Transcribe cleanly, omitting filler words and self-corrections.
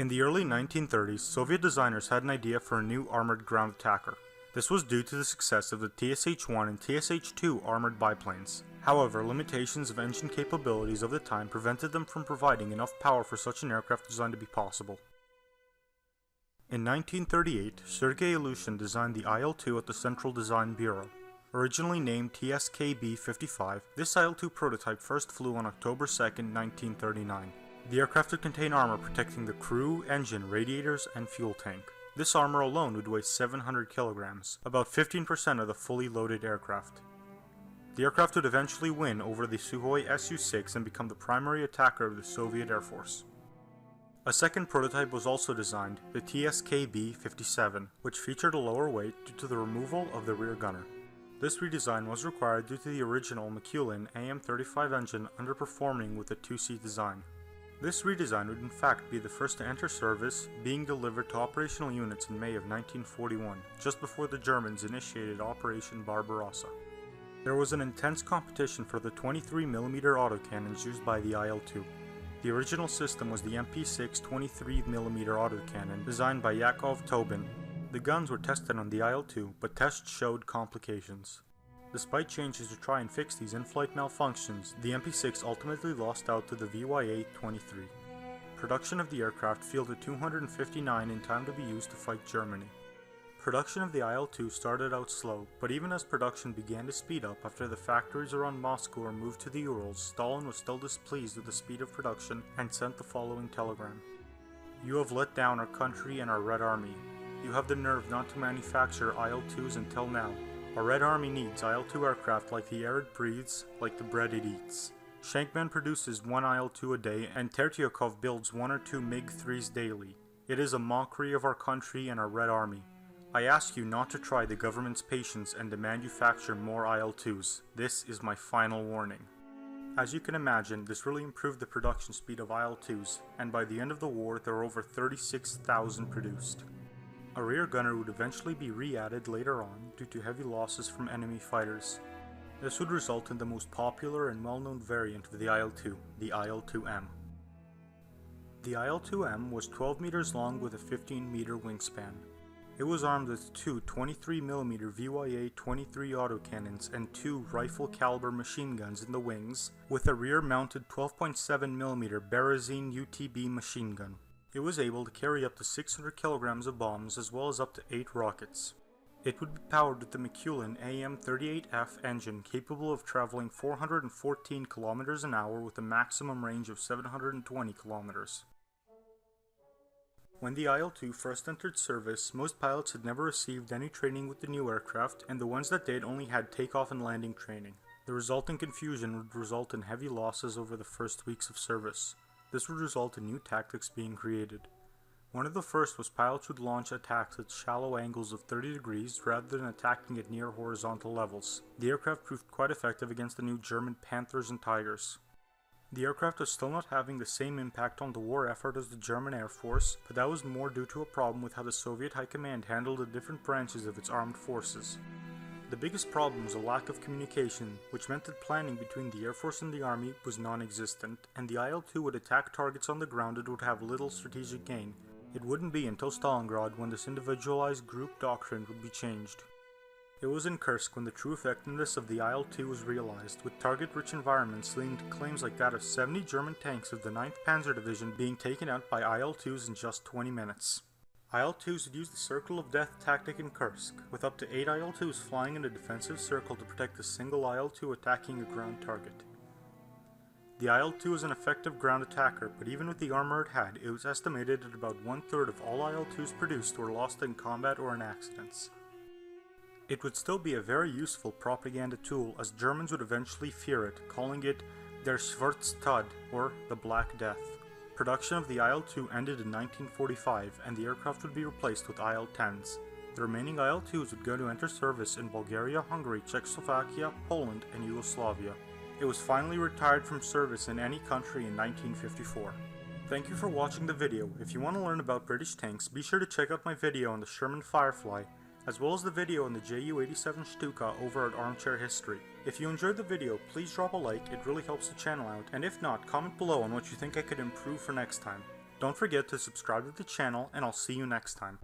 In the early 1930s, Soviet designers had an idea for a new armored ground attacker. This was due to the success of the TSH-1 and TSH-2 armored biplanes. However, limitations of engine capabilities of the time prevented them from providing enough power for such an aircraft design to be possible. In 1938, Sergei Ilyushin designed the Il-2 at the Central Design Bureau. Originally named TSKB-55, this Il-2 prototype first flew on October 2, 1939. The aircraft would contain armor protecting the crew, engine, radiators, and fuel tank. This armor alone would weigh 700 kilograms, about 15% of the fully loaded aircraft. The aircraft would eventually win over the Sukhoi Su-6 and become the primary attacker of the Soviet Air Force. A second prototype was also designed, the TSKB-57, which featured a lower weight due to the removal of the rear gunner. This redesign was required due to the original McEwen AM-35 engine underperforming with a two-seat design. This redesign would in fact be the first to enter service, being delivered to operational units in May of 1941, just before the Germans initiated Operation Barbarossa. There was an intense competition for the 23mm autocannons used by the Il-2. The original system was the MP6 23mm autocannon designed by Yakov Tobin. The guns were tested on the Il-2, but tests showed complications. Despite changes to try and fix these in-flight malfunctions, the MP6 ultimately lost out to the VY-8-23. Production of the aircraft fielded 259 in time to be used to fight Germany. Production of the Il-2 started out slow, but even as production began to speed up after the factories around Moscow were moved to the Urals, Stalin was still displeased with the speed of production and sent the following telegram. "You have let down our country and our Red Army. You have the nerve not to manufacture Il-2s until now. Our Red Army needs Il-2 aircraft like the air it breathes, like the bread it eats. Shankman produces one Il-2 a day and Tertyakov builds 1 or 2 MiG-3s daily. It is a mockery of our country and our Red Army. I ask you not to try the government's patience and to manufacture more Il-2s. This is my final warning." As you can imagine, this really improved the production speed of Il-2s, and by the end of the war there were over 36,000 produced. A rear gunner would eventually be re-added later on due to heavy losses from enemy fighters. This would result in the most popular and well-known variant of the Il-2, the Il-2M. The Il-2M was 12 meters long with a 15-meter wingspan. It was armed with 2 23mm VY-8-23 autocannons and 2 rifle-caliber machine guns in the wings, with a rear-mounted 12.7mm Berezin UTB machine gun. It was able to carry up to 600 kilograms of bombs as well as up to 8 rockets. It would be powered with the McEwen AM-38F engine capable of traveling 414 kilometers an hour with a maximum range of 720 kilometers. When the Il-2 first entered service, most pilots had never received any training with the new aircraft, and the ones that did only had takeoff and landing training. The resulting confusion would result in heavy losses over the first weeks of service. This would result in new tactics being created. One of the first was pilots would launch attacks at shallow angles of 30 degrees rather than attacking at near horizontal levels. The aircraft proved quite effective against the new German Panthers and Tigers. The aircraft was still not having the same impact on the war effort as the German Air Force, but that was more due to a problem with how the Soviet High Command handled the different branches of its armed forces. The biggest problem was a lack of communication, which meant that planning between the Air Force and the Army was non-existent, and the Il-2 would attack targets on the ground and would have little strategic gain. It wouldn't be until Stalingrad when this individualized group doctrine would be changed. It was in Kursk when the true effectiveness of the Il-2 was realized, with target-rich environments leading to claims like that of 70 German tanks of the 9th Panzer Division being taken out by Il-2s in just 20 minutes. Il-2s would use the Circle of Death tactic in Kursk, with up to 8 Il-2s flying in a defensive circle to protect a single Il-2 attacking a ground target. The Il-2 is an effective ground attacker, but even with the armor it had, it was estimated that about 1/3 of all Il-2s produced were lost in combat or in accidents. It would still be a very useful propaganda tool, as Germans would eventually fear it, calling it Der Schwarztod, or the Black Death. Production of the Il-2 ended in 1945, and the aircraft would be replaced with Il-10s. The remaining Il-2s would go to enter service in Bulgaria, Hungary, Czechoslovakia, Poland, and Yugoslavia. It was finally retired from service in any country in 1954. Thank you for watching the video. If you want to learn about British tanks, be sure to check out my video on the Sherman Firefly, as well as the video on the Ju-87 Stuka over at Armchair History. If you enjoyed the video, please drop a like, it really helps the channel out, and if not, comment below on what you think I could improve for next time. Don't forget to subscribe to the channel, and I'll see you next time.